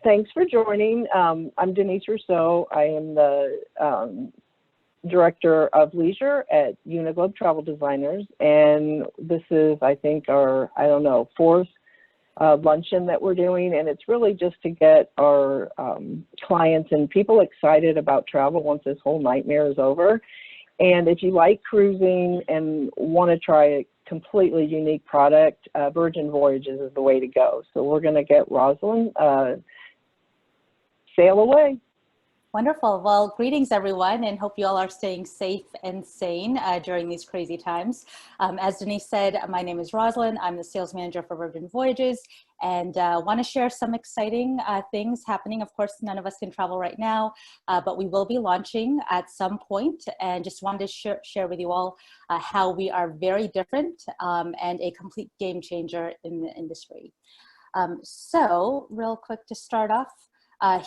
Thanks for joining. I'm Denise Rousseau. I am the Director of Leisure at Uniglobe Travel Designers, and this is, I think, our, I don't know, fourth luncheon that we're doing, and it's really just to get our clients and people excited about travel once this whole nightmare is over. And if you like cruising and want to try a completely unique product, Virgin Voyages is the way to go. So we're going to get Rosalind sail away. Wonderful. Well, greetings, everyone, and hope you all are staying safe and sane during these crazy times. As Denise said, my name is Rosalind. I'm the sales manager for Virgin Voyages, and want to share some exciting things happening. Of course, none of us can travel right now, but we will be launching at some point, and just wanted to share with you all how we are very different and a complete game changer in the industry. So real quick to start off,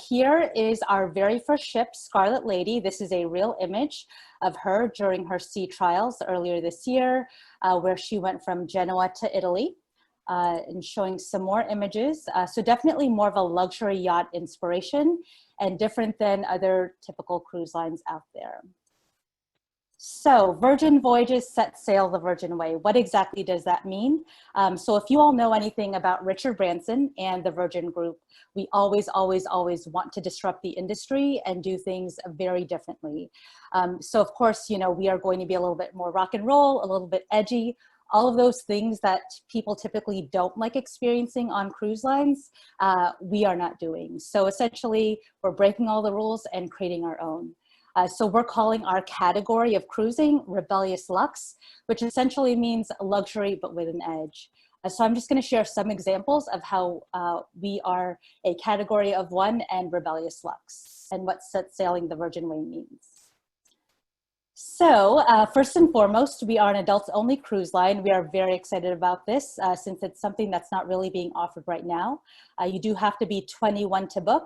here is our very first ship, Scarlet Lady. This is a real image of her during her sea trials earlier this year, where she went from Genoa to Italy, and showing some more images. So definitely more of a luxury yacht inspiration and different than other typical cruise lines out there. So Virgin Voyages set sail the Virgin Way. What exactly does that mean? So if you all know anything about Richard Branson and the Virgin Group, we always want to disrupt the industry and do things very differently. So of course, you know, we are going to be a little bit more rock and roll, a little bit edgy, all of those things that people typically don't like experiencing on cruise lines, we are not doing. So essentially, we're breaking all the rules and creating our own. So we're calling our category of cruising Rebellious Luxe, which essentially means luxury but with an edge. So I'm just going to share some examples of how we are a category of one and Rebellious Luxe and what set sailing the Virgin Way means. So first and foremost, we are an adults only cruise line. We are very excited about this since it's something that's not really being offered right now. You do have to be 21 to book.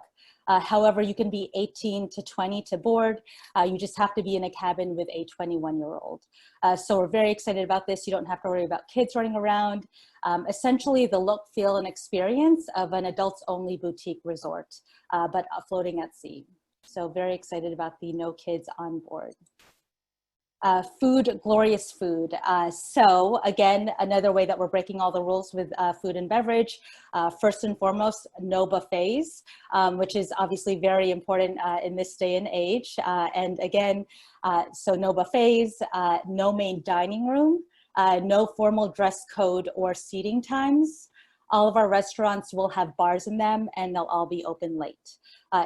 However, you can be 18 to 20 to board. You just have to be in a cabin with a 21-year-old. So we're very excited about this. You don't have to worry about kids running around. Essentially, the look, feel, and experience of an adults-only boutique resort, but floating at sea. So very excited about the no kids on board. Food, glorious food. So again, another way that we're breaking all the rules with food and beverage. First and foremost, no buffets, which is obviously very important in this day and age. And again, so no buffets, no main dining room, no formal dress code or seating times. All of our restaurants will have bars in them and they'll all be open late.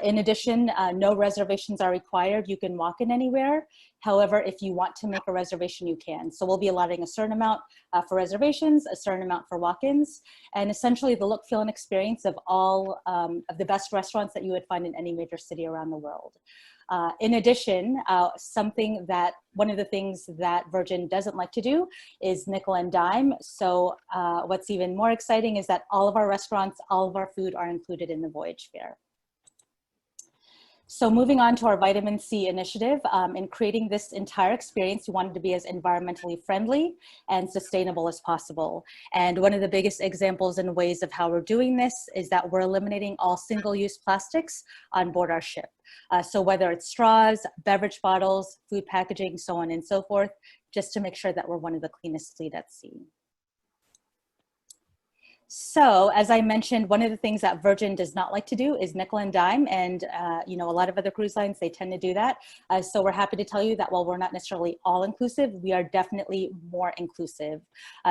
In addition, no reservations are required. You can walk in anywhere. However, if you want to make a reservation, you can. So we'll be allotting a certain amount for reservations, a certain amount for walk-ins, and essentially the look, feel, and experience of all of the best restaurants that you would find in any major city around the world. In addition, one of the things that Virgin doesn't like to do is nickel and dime. So what's even more exciting is that all of our restaurants, all of our food are included in the voyage fare. So moving on to our vitamin C initiative, in creating this entire experience, we wanted to be as environmentally friendly and sustainable as possible. And one of the biggest examples and ways of how we're doing this is that we're eliminating all single-use plastics on board our ship. So whether it's straws, beverage bottles, food packaging, so on and so forth, just to make sure that we're one of the cleanest fleet at sea. So as I mentioned, one of the things that Virgin does not like to do is nickel and dime. And, you know, a lot of other cruise lines, they tend to do that. So we're happy to tell you that while we're not necessarily all inclusive, we are definitely more inclusive.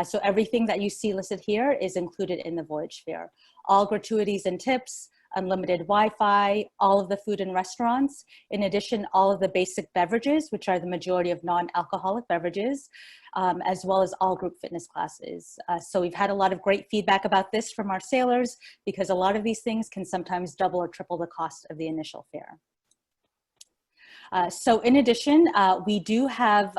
So everything that you see listed here is included in the voyage fare. All gratuities and tips, unlimited Wi-Fi, all of the food and restaurants. In addition, all of the basic beverages, which are the majority of non-alcoholic beverages, as well as all group fitness classes. So we've had a lot of great feedback about this from our sailors because a lot of these things can sometimes double or triple the cost of the initial fare. So in addition, we do have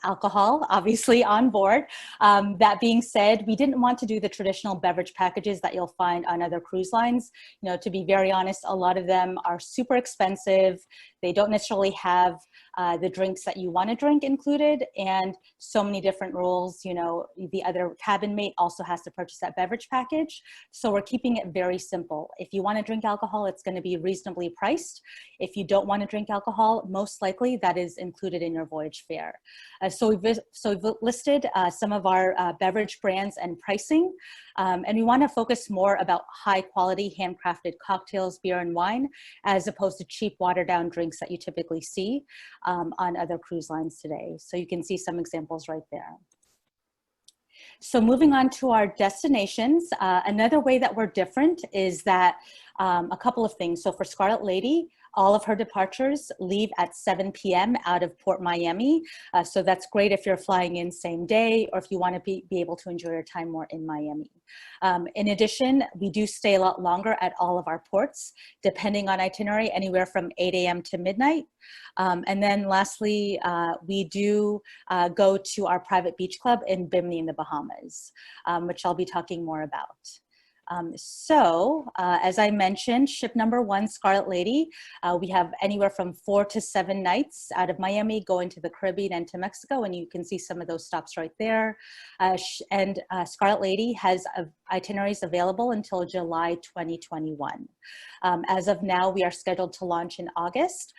alcohol, obviously, on board. That being said, we didn't want to do the traditional beverage packages that you'll find on other cruise lines. You know, to be very honest, a lot of them are super expensive. They don't necessarily have the drinks that you want to drink included, and so many different rules. You know, the other cabin mate also has to purchase that beverage package. So we're keeping it very simple. If you want to drink alcohol, it's going to be reasonably priced. If you don't want to drink alcohol, most likely that is included in your voyage fare. So we've listed some of our beverage brands and pricing, and we want to focus more about high quality handcrafted cocktails, beer and wine, as opposed to cheap watered down drinks that you typically see on other cruise lines today. So you can see some examples right there. So moving on to our destinations, another way that we're different is that a couple of things. So for Scarlet Lady, all of her departures leave at 7 p.m. out of Port Miami. So that's great if you're flying in same day or if you want to be able to enjoy your time more in Miami. In addition, we do stay a lot longer at all of our ports, depending on itinerary, anywhere from 8 a.m. to midnight. And then lastly, we do go to our private beach club in Bimini in the Bahamas, which I'll be talking more about. As I mentioned, ship number 1, Scarlet Lady, we have anywhere from 4 to 7 nights out of Miami going to the Caribbean and to Mexico, and you can see some of those stops right there. Scarlet Lady has itineraries available until July 2021. As of now, we are scheduled to launch in August,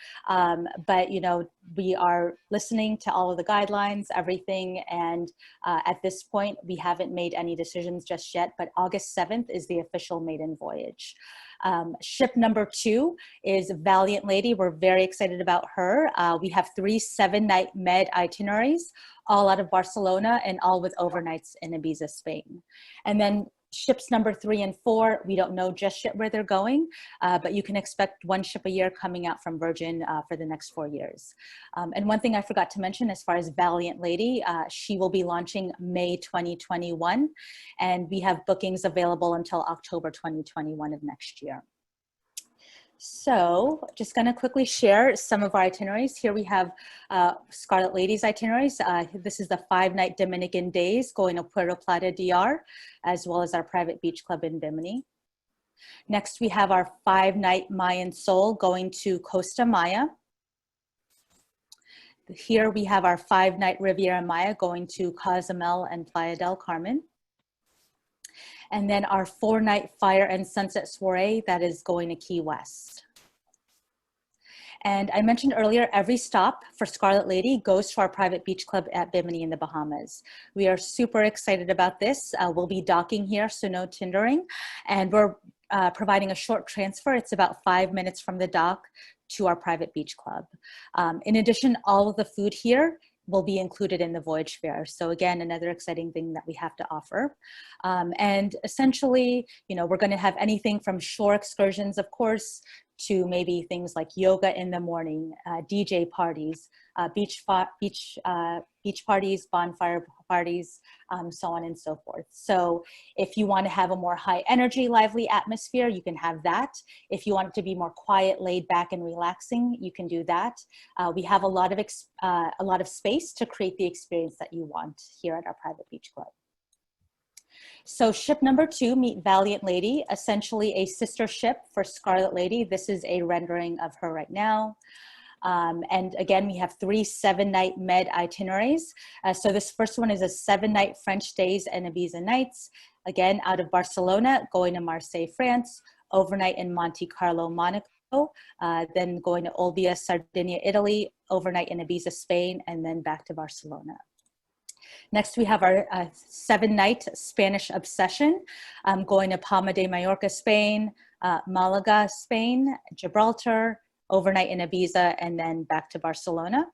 but you know, we are listening to all of the guidelines, everything, and at this point, we haven't made any decisions just yet, but August 7th is the official maiden voyage. Ship number 2 is Valiant Lady. We're very excited about her. We have 3 7-night med itineraries, all out of Barcelona and all with overnights in Ibiza, Spain. And then ships number 3 and 4, we don't know just yet where they're going, but you can expect 1 ship a year coming out from Virgin for the next 4 years. And one thing I forgot to mention as far as Valiant Lady, she will be launching May 2021, and we have bookings available until October 2021 of next year. So just going to quickly share some of our itineraries. Here we have Scarlet Lady's itineraries. This is the 5-night Dominican days going to Puerto Plata, DR, as well as our private beach club in Bimini. Next, we have our 5-night Mayan Sol going to Costa Maya. Here we have our 5-night Riviera Maya going to Cozumel and Playa del Carmen. And then our 4-night Fire and Sunset Soiree that is going to Key West. And I mentioned earlier, every stop for Scarlet Lady goes to our private beach club at Bimini in the Bahamas. We are super excited about this. We'll be docking here, so no tindering. And we're providing a short transfer. It's about 5 minutes from the dock to our private beach club. In addition, all of the food here will be included in the voyage fare. So again, another exciting thing that we have to offer. And essentially, you know, we're going to have anything from shore excursions, of course, to maybe things like yoga in the morning, DJ parties, beach parties, bonfire parties, so on and so forth. So if you want to have a more high energy, lively atmosphere, you can have that. If you want it to be more quiet, laid back and relaxing, you can do that. We have a lot of space to create the experience that you want here at our private beach club. So ship number 2, Meet Valiant Lady, essentially a sister ship for Scarlet Lady. This is a rendering of her right now. And again, we have 3 7-night med itineraries. So this first one is a 7-night French days and Ibiza nights. Again, out of Barcelona, going to Marseille, France, overnight in Monte Carlo, Monaco, then going to Olbia, Sardinia, Italy, overnight in Ibiza, Spain, and then back to Barcelona. Next, we have our 7-night Spanish Obsession, going to Palma de Mallorca, Spain, Malaga, Spain, Gibraltar, overnight in Ibiza, and then back to Barcelona.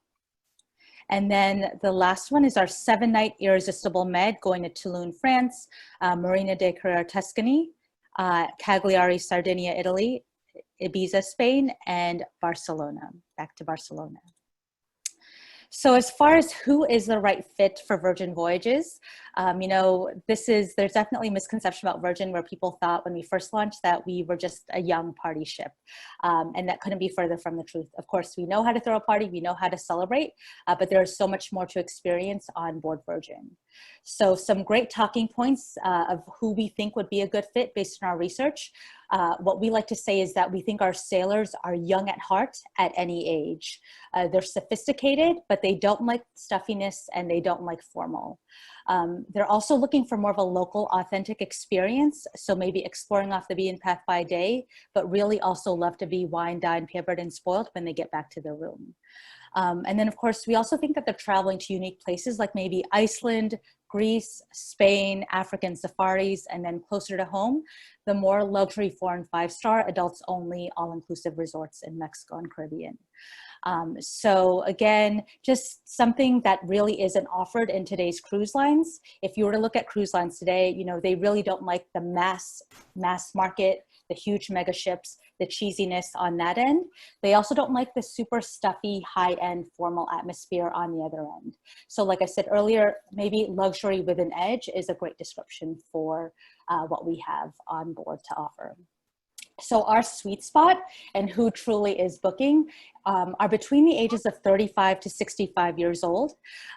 And then the last one is our 7-night Irresistible Med, going to Toulon, France, Marina de Carrera, Tuscany, Cagliari, Sardinia, Italy, Ibiza, Spain, and Barcelona, back to Barcelona. So as far as who is the right fit for Virgin Voyages, you know, there's definitely a misconception about Virgin where people thought when we first launched that we were just a young party ship. And that couldn't be further from the truth. Of course, we know how to throw a party, we know how to celebrate, but there's so much more to experience on board Virgin. So some great talking points of who we think would be a good fit based on our research. What we like to say is that we think our sailors are young at heart at any age. They're sophisticated, but they don't like stuffiness and they don't like formal. They're also looking for more of a local, authentic experience. So maybe exploring off the beaten path by day, but really also love to be wine, dined, pampered, and spoiled when they get back to their room. And then of course, we also think that they're traveling to unique places like maybe Iceland, Greece, Spain, African safaris, and then closer to home, the more luxury 4- and 5-star adults only all-inclusive resorts in Mexico and Caribbean. So again, just something that really isn't offered in today's cruise lines. If you were to look at cruise lines today, you know, they really don't like the mass market, the huge mega ships, the cheesiness on that end. They also don't like the super stuffy, high-end formal atmosphere on the other end. So like I said earlier, maybe luxury with an edge is a great description for what we have on board to offer. So our sweet spot and who truly is booking are between the ages of 35 to 65 years old.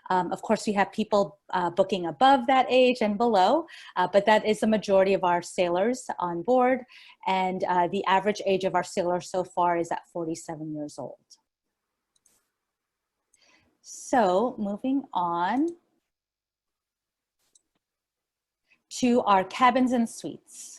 Of course, we have people booking above that age and below, but that is the majority of our sailors on board. And the average age of our sailors so far is at 47 years old. So moving on to our cabins and suites.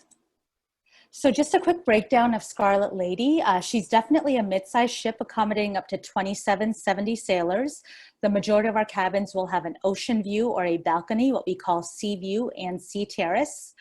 So just a quick breakdown of Scarlet Lady. She's definitely a mid-sized ship accommodating up to 2770 sailors. The majority of our cabins will have an ocean view or a balcony, what we call sea view and sea terrace.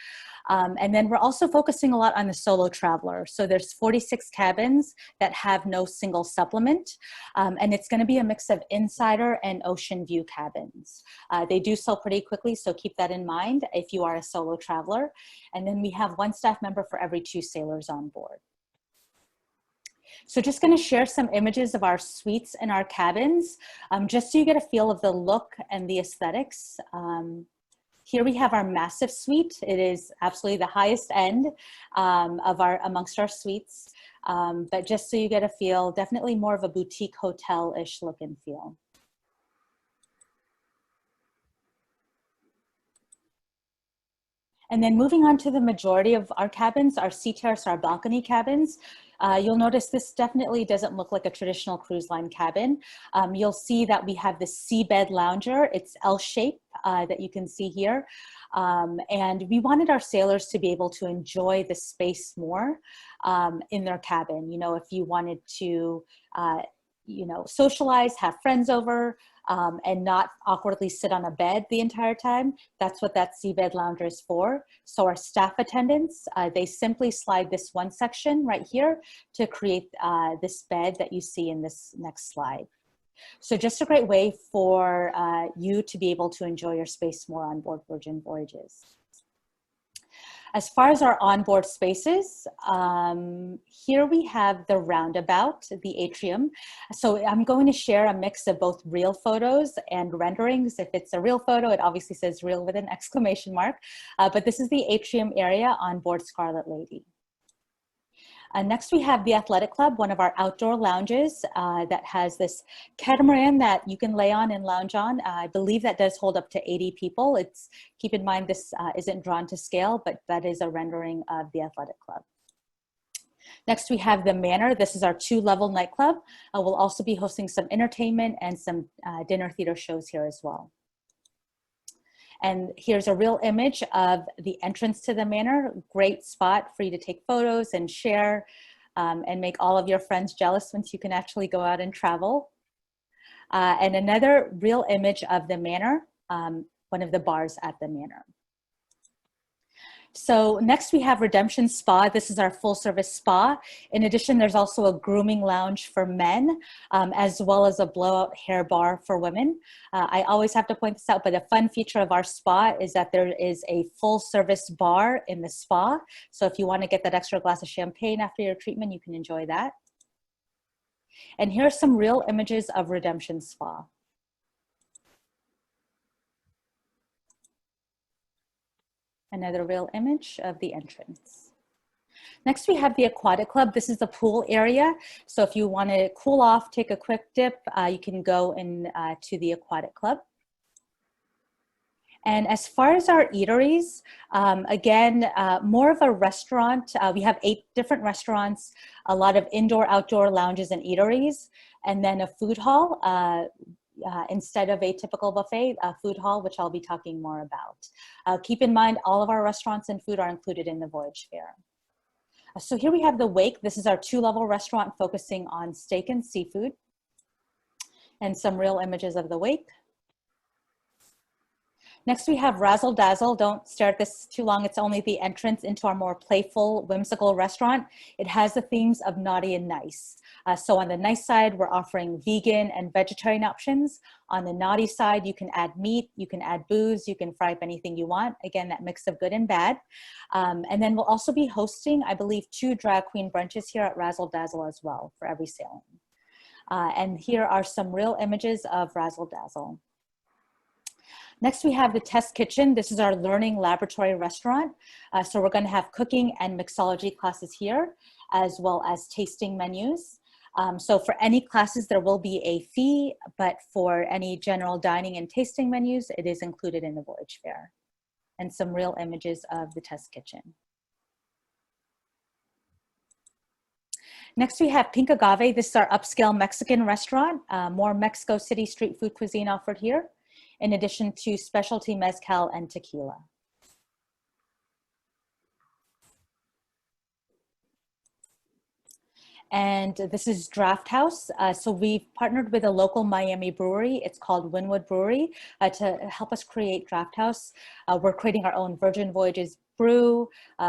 And then we're also focusing a lot on the solo traveler. So there's 46 cabins that have no single supplement. And it's going to be a mix of insider and ocean view cabins. They do sell pretty quickly, so keep that in mind if you are a solo traveler. And then we have 1 staff member for every 2 sailors on board. So just going to share some images of our suites and our cabins, just so you get a feel of the look and the aesthetics. Here we have our massive suite. It is absolutely the highest end amongst our suites. But just so you get a feel, definitely more of a boutique hotel-ish look and feel. And then moving on to the majority of our cabins, our sea terrace, our balcony cabins. You'll notice this definitely doesn't look like a traditional cruise line cabin. You'll see that we have the seabed lounger. It's L-shaped that you can see here. And we wanted our sailors to be able to enjoy the space more in their cabin. You know, if you wanted to, you know, socialize, have friends over, and not awkwardly sit on a bed the entire time, that's what that seabed lounger is for. So our staff attendants, they simply slide this one section right here to create this bed that you see in this next slide. So just a great way for you to be able to enjoy your space more on board Virgin Voyages. As far as our onboard spaces, here we have the roundabout, the atrium. So I'm going to share a mix of both real photos and renderings. If it's a real photo, it obviously says real with an exclamation mark. But this is the atrium area on board Scarlet Lady. Next, we have the Athletic Club, one of our outdoor lounges that has this catamaran that you can lay on and lounge on. I believe that does hold up to 80 people. Keep in mind this isn't drawn to scale, but that is a rendering of the Athletic Club. Next, we have the Manor. This is our 2-level nightclub. We'll also be hosting some entertainment and some dinner theater shows here as well. And here's a real image of the entrance to the Manor. Great spot for you to take photos and share and make all of your friends jealous once you can actually go out and travel. And another real image of the Manor, one of the bars at the Manor. So next we have Redemption Spa. This is our full service spa. In addition, there's also a grooming lounge for men, as well as a blowout hair bar for women. I always have to point this out, but a fun feature of our spa is that there is a full service bar in the spa. So if you want to get that extra glass of champagne after your treatment, you can enjoy that. And here are some real images of Redemption Spa. Another real image of the entrance. Next, we have the Aquatic Club. This is the pool area. So if you want to cool off, take a quick dip, you can go to the Aquatic Club. And as far as our eateries, again, more of a restaurant. We have 8 different restaurants, a lot of indoor, outdoor lounges and eateries, and then a food hall. Instead of a typical buffet, a food hall, which I'll be talking more about. Keep in mind, all of our restaurants and food are included in the voyage fare. So here we have the Wake. This is our 2-level restaurant focusing on steak and seafood, and some real images of the Wake. Next, we have Razzle Dazzle. Don't stare at this too long. It's only the entrance into our more playful, whimsical restaurant. It has the themes of naughty and nice. So on the nice side, we're offering vegan and vegetarian options. On the naughty side, you can add meat, you can add booze, you can fry up anything you want. Again, that mix of good and bad. And then we'll also be hosting, I believe, 2 drag queen brunches here at Razzle Dazzle as well for every sailing. And here are some real images of Razzle Dazzle. Next, we have the Test Kitchen. This is our learning laboratory restaurant. So we're going to have cooking and mixology classes here, as well as tasting menus. So for any classes, there will be a fee, but for any general dining and tasting menus, it is included in the voyage fare. And some real images of the Test Kitchen. Next, we have Pink Agave. This is our upscale Mexican restaurant. More Mexico City street food cuisine offered here, in addition to specialty mezcal and tequila. And this is Draft House. So we've partnered with a local Miami brewery. It's called Wynwood Brewery to help us create Draft House. We're creating our own Virgin Voyages brew.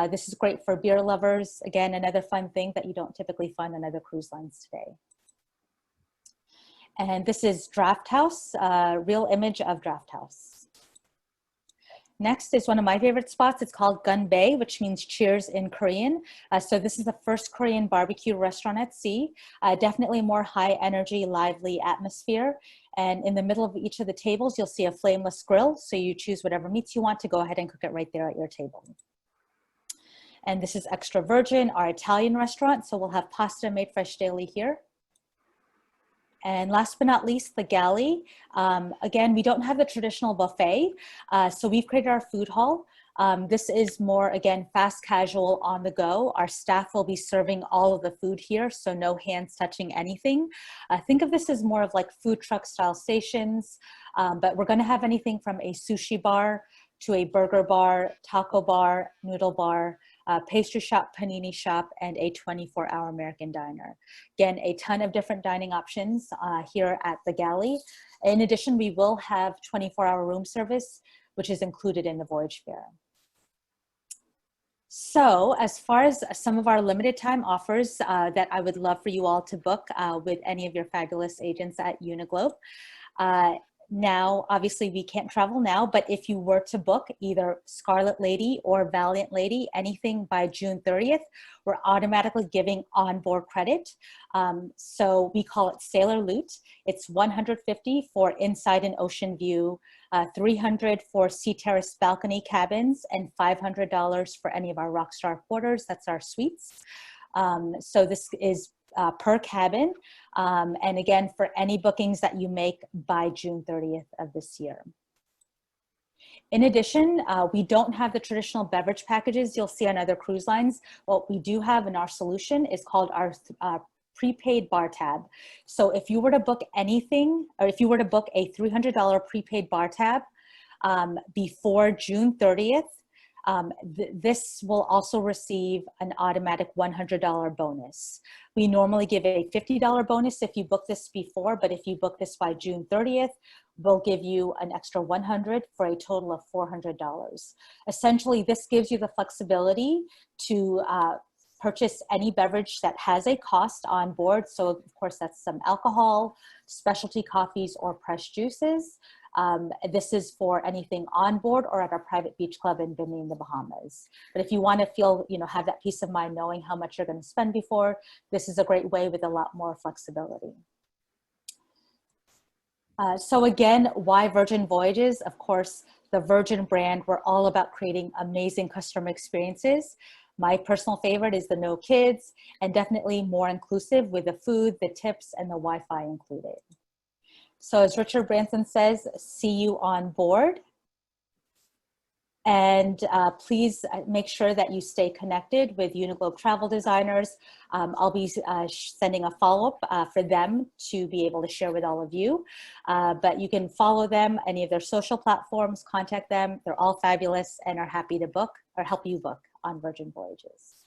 This is great for beer lovers. Again, another fun thing that you don't typically find on other cruise lines today. And this is Draft House, real image of Draft House. Next is one of my favorite spots. It's called Gunbae, which means cheers in Korean. So this is the first Korean barbecue restaurant at sea. Definitely more high energy, lively atmosphere. And in the middle of each of the tables, you'll see a flameless grill. So you choose whatever meats you want to go ahead and cook it right there at your table. And this is Extra Virgin, our Italian restaurant. So we'll have pasta made fresh daily here. And last but not least, the galley. Again, we don't have the traditional buffet, so we've created our food hall. This is more, again, fast casual on the go. Our staff will be serving all of the food here, so no hands touching anything. Think of this as more of like food truck style stations, but we're gonna have anything from a sushi bar to a burger bar, taco bar, noodle bar, pastry shop, panini shop, and a 24-hour American diner. Again, a ton of different dining options here at the galley. In addition, we will have 24-hour room service, which is included in the voyage fare. So as far as some of our limited time offers that I would love for you all to book with any of your fabulous agents at Uniglobe. Now, obviously we can't travel now, but if you were to book either Scarlet Lady or Valiant Lady, anything by June 30th, we're automatically giving onboard credit. So we call it Sailor Loot. It's $150 for inside an ocean view, $300 for sea terrace balcony cabins, and $500 for any of our Rockstar quarters. That's our suites. So this is per cabin, and again, for any bookings that you make by June 30th of this year. In addition, we don't have the traditional beverage packages you'll see on other cruise lines. What we do have in our solution is called our prepaid bar tab. So if you were to book anything, or if you were to book a $300 prepaid bar tab before June 30th, this will also receive an automatic $100 bonus. We normally give a $50 bonus if you book this before, but if you book this by June 30th, we'll give you an extra $100 for a total of $400. Essentially, this gives you the flexibility to purchase any beverage that has a cost on board. So of course, that's some alcohol, specialty coffees, or pressed juices. This is for anything on board or at our private beach club in Bimini in the Bahamas. But if you want to feel, have that peace of mind knowing how much you're going to spend before, this is a great way with a lot more flexibility. So again, why Virgin Voyages? Of course, the Virgin brand, we're all about creating amazing customer experiences. My personal favorite is the no kids, and definitely more inclusive with the food, the tips, and the Wi-Fi included. So as Richard Branson says, see you on board. And please make sure that you stay connected with Uniglobe Travel Designers. I'll be sending a follow-up for them to be able to share with all of you. But you can follow them, any of their social platforms, contact them. They're all fabulous and are happy to book or help you book on Virgin Voyages.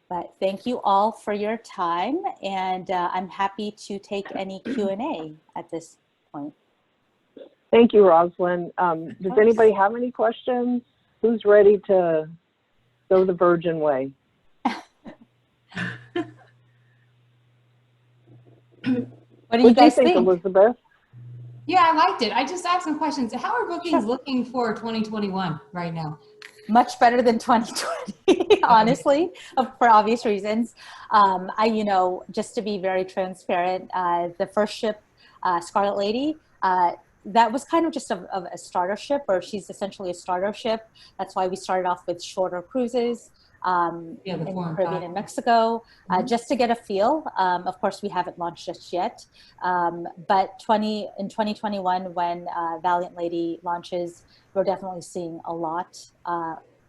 But thank you all for your time, and I'm happy to take any Q&A at this point. Thank you, Rosalind. Does anybody have any questions? Who's ready to go the Virgin way? What do you guys think, Elizabeth? Yeah, I liked it. I just asked some questions. How are bookings looking for 2021 right now? Much better than 2020, honestly, for obvious reasons. You know, just to be very transparent, the first ship, Scarlet Lady, that was kind of just a starter ship, or she's essentially a starter ship. That's why we started off with shorter cruises in the Caribbean and Mexico, just to get a feel. Of course, we haven't launched just yet, but in 2021, when Valiant Lady launches, we're definitely seeing a lot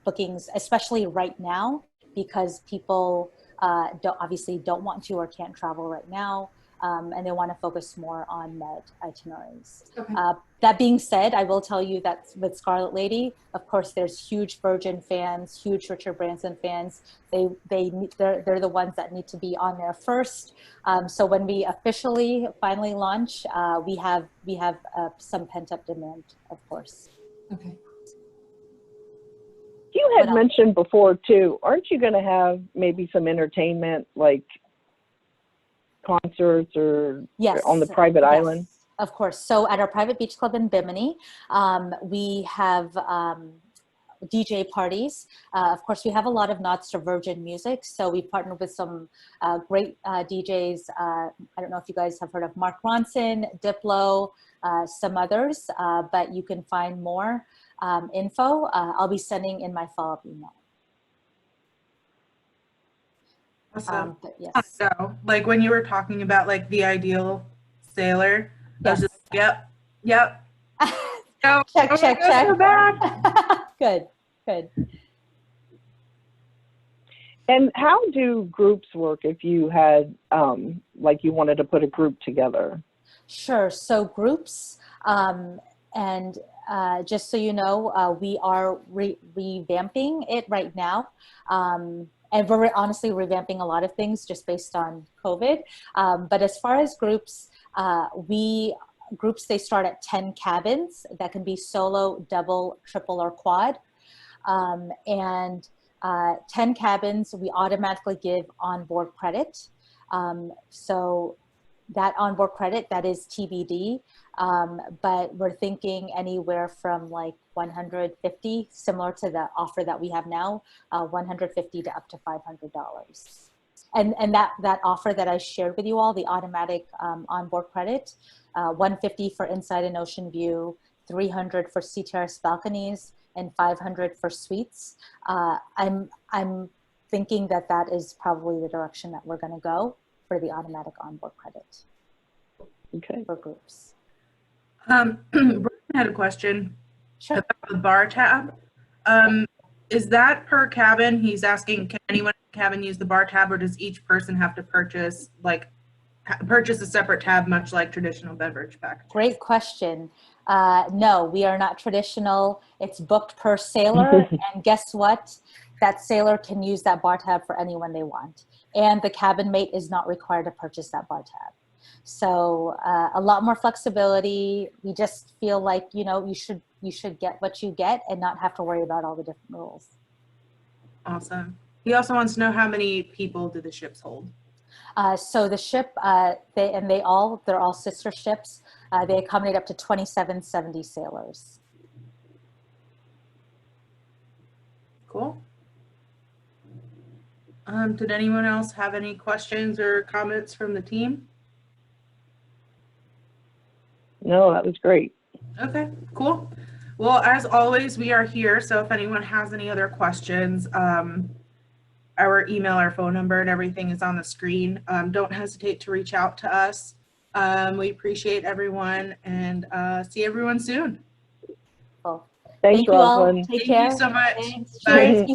bookings, especially right now, because people obviously don't want to or can't travel right now. And they want to focus more on med itineraries. Okay. That being said, I will tell you that with Scarlet Lady, of course, there's huge Virgin fans, huge Richard Branson fans. They're the ones that need to be on there first. So when we finally launch, we have some pent up demand, of course. Okay. You had mentioned before too, aren't you going to have maybe some entertainment, like concerts or on the private island? Of course. So at our private beach club in Bimini, we have DJ parties. Of course, we have a lot of nods to Virgin music. So we partnered with some great DJs. I don't know if you guys have heard of Mark Ronson, Diplo, some others, but you can find more info. I'll be sending in my follow-up email. Awesome. Yes. So, like when you were talking about like the ideal sailor, I was just yep. No, check. Good. And how do groups work if you had, like you wanted to put a group together? Sure. So groups, and just so you know, we are revamping it right now. And we're honestly revamping a lot of things just based on COVID. But as far as groups, they start at 10 cabins that can be solo, double, triple, or quad. And 10 cabins, we automatically give onboard credit. So that onboard credit, that is TBD, but we're thinking anywhere from like 150, similar to the offer that we have now, 150 to up to $500. And that offer that I shared with you all, the automatic onboard credit, 150 for inside and ocean view, 300 for sea terrace balconies, and 500 for suites. I'm thinking that is probably the direction that we're going to go for the automatic onboard credit. Okay. For groups. Brian had a question about the bar tab. Is that per cabin? He's asking, can anyone in the cabin use the bar tab, or does each person have to purchase a separate tab, much like traditional beverage package? Great question. No, we are not traditional. It's booked per sailor, and guess what? That sailor can use that bar tab for anyone they want. And the cabin mate is not required to purchase that bar tab. So a lot more flexibility. We just feel like, you know, you should get what you get and not have to worry about all the different rules. Awesome. He also wants to know, how many people do the ships hold? So the ship, they're all sister ships. They accommodate up to 2770 sailors. Cool. Did anyone else have any questions or comments from the team? No, that was great. Okay, cool. Well, as always, we are here. So if anyone has any other questions, our email, our phone number, and everything is on the screen. Don't hesitate to reach out to us. We appreciate everyone, and see everyone soon. Well, Thanks, thank you all. Rosalind. Take Thank care. you so much. Thanks. Bye. Cheers. Be